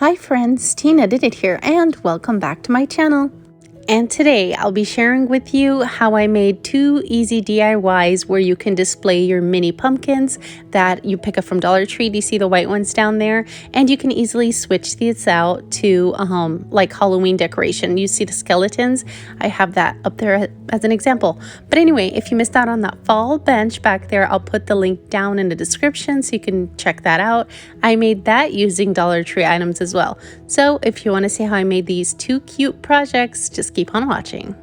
Hi friends, Tina did it here and welcome back to my channel. And today I'll be sharing with you how I made 2 easy DIYs where you can display your mini pumpkins that you pick up from Dollar Tree. Do you see the white ones down there? And you can easily switch these out to like Halloween decoration. You see the skeletons? I have that up there as an example. But anyway, if you missed out on that fall bench back there, I'll put the link down in the description so you can check that out. I made that using Dollar Tree items as well. So if you want to see how I made these 2 cute projects, just keep on watching.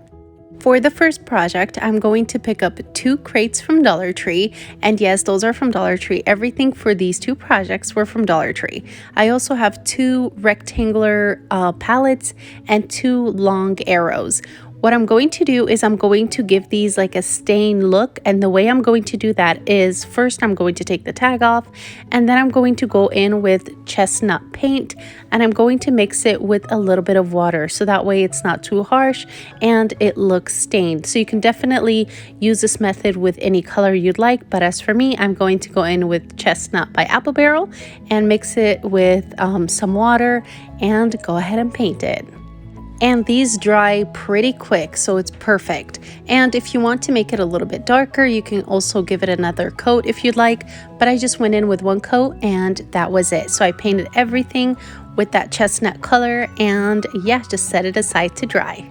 For the first project, I'm going to pick up 2 crates from Dollar Tree, and yes, those are from Dollar Tree. Everything for these 2 projects were from Dollar Tree. I also have 2 rectangular pallets and 2 long arrows. What I'm going to do is I'm going to give these like a stain look, and the way I'm going to do that is first I'm going to take the tag off, and then I'm going to go in with chestnut paint, and I'm going to mix it with a little bit of water so that way it's not too harsh and it looks stained. So you can definitely use this method with any color you'd like, but as for me, I'm going to go in with Chestnut by Apple Barrel and mix it with some water and go ahead and paint it. And these dry pretty quick, so it's perfect. And if you want to make it a little bit darker, you can also give it another coat if you'd like, but I just went in with 1 coat and that was it. So I painted everything with that chestnut color and yeah, just set it aside to dry.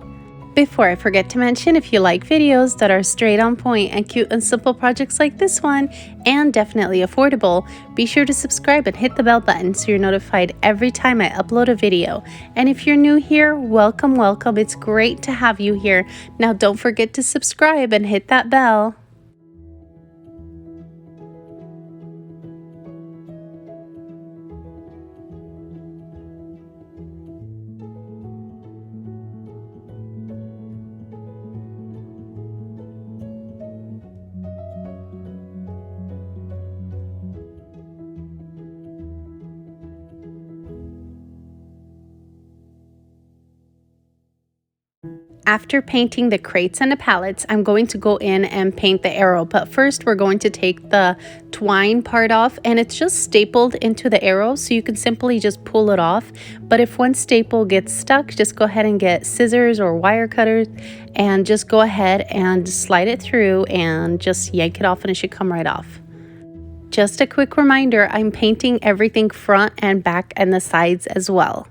Before I forget to mention, if you like videos that are straight on point and cute and simple projects like this one, and definitely affordable, be sure to subscribe and hit the bell button so you're notified every time I upload a video. And if you're new here, welcome, welcome. It's great to have you here. Now don't forget to subscribe and hit that bell. After painting the crates and the pallets, I'm going to go in and paint the arrow. But first, we're going to take the twine part off, and it's just stapled into the arrow, so you can simply just pull it off. But if one staple gets stuck, just go ahead and get scissors or wire cutters and just go ahead and slide it through and just yank it off and it should come right off. Just a quick reminder, I'm painting everything front and back and the sides as well.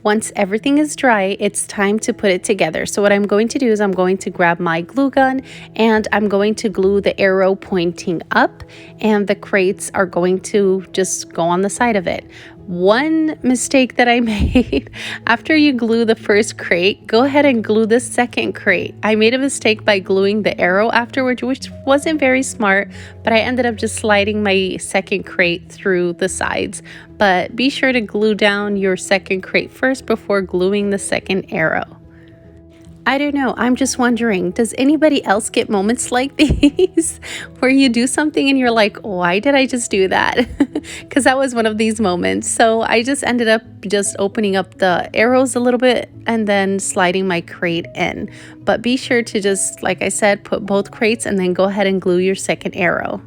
Once everything is dry, it's time to put it together. So what I'm going to do is I'm going to grab my glue gun and I'm going to glue the arrow pointing up, and the crates are going to just go on the side of it. One mistake that I made, after you glue the first crate, go ahead and glue the second crate. I made a mistake by gluing the arrow afterwards, which wasn't very smart, but I ended up just sliding my second crate through the sides. But be sure to glue down your second crate first before gluing the second arrow. I don't know, I'm just wondering, does anybody else get moments like these where you do something and you're like, why did I just do that? Because that was one of these moments. So I just ended up just opening up the arrows a little bit and then sliding my crate in. But be sure to just, like I said, put both crates and then go ahead and glue your second arrow.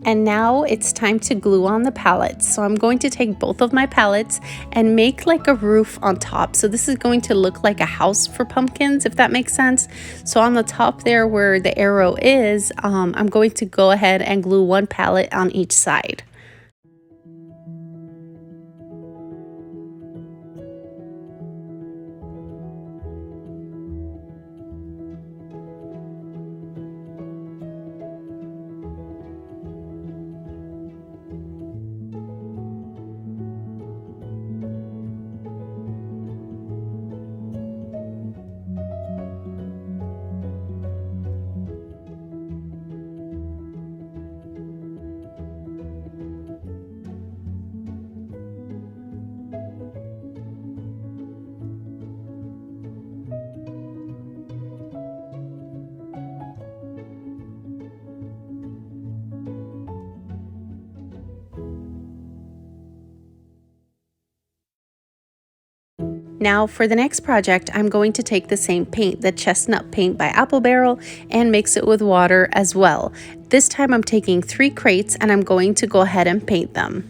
And now it's time to glue on the pallets. So I'm going to take both of my pallets and make like a roof on top. So this is going to look like a house for pumpkins, if that makes sense. So on the top there where the arrow is, I'm going to go ahead and glue 1 pallet on each side. Now for the next project, I'm going to take the same paint, the Chestnut paint by Apple Barrel, and mix it with water as well. This time I'm taking 3 crates and I'm going to go ahead and paint them.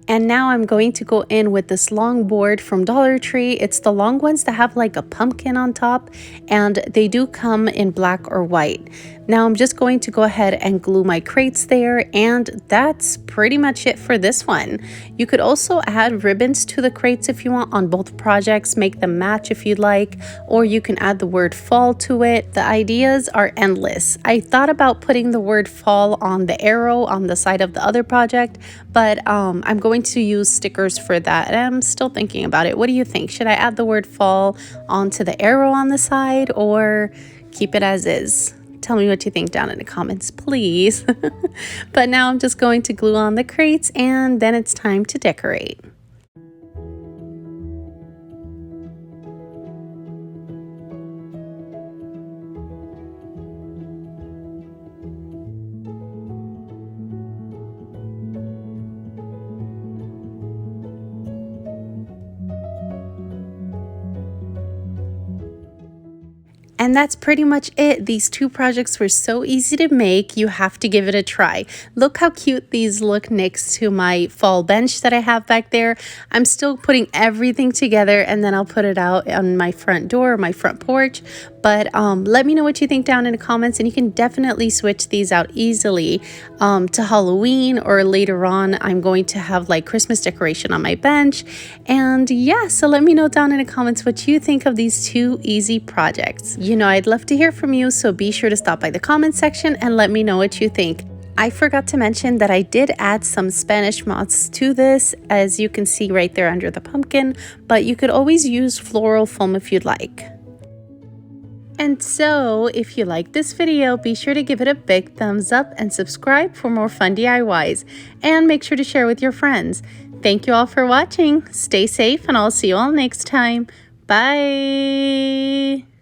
And now I'm going to go in with this long board from Dollar Tree. It's the long ones that have like a pumpkin on top, and they do come in black or white. Now I'm just going to go ahead and glue my crates there, and that's pretty much it for this one. You could also add ribbons to the crates if you want on both projects, make them match if you'd like, or you can add the word fall to it. The ideas are endless. I thought about putting the word fall on the arrow on the side of the other project, but I'm going to use stickers for that, and I'm still thinking about it. What do you think? Should I add the word fall onto the arrow on the side or keep it as is? Tell me what you think down in the comments, please. But now I'm just going to glue on the crates, and then it's time to decorate. And that's pretty much it. These 2 projects were so easy to make, you have to give it a try. Look how cute these look next to my fall bench that I have back there. I'm still putting everything together, and then I'll put it out on my front door, my front porch. But let me know what you think down in the comments, and you can definitely switch these out easily to Halloween, or later on I'm going to have like Christmas decoration on my bench. And yeah, so let me know down in the comments what you think of these 2 easy projects. You know, I'd love to hear from you, so be sure to stop by the comment section and let me know what you think. I forgot to mention that I did add some Spanish moss to this, as you can see right there under the pumpkin, but you could always use floral foam if you'd like. And so, if you like this video, be sure to give it a big thumbs up and subscribe for more fun DIYs. And make sure to share with your friends. Thank you all for watching. Stay safe, and I'll see you all next time. Bye!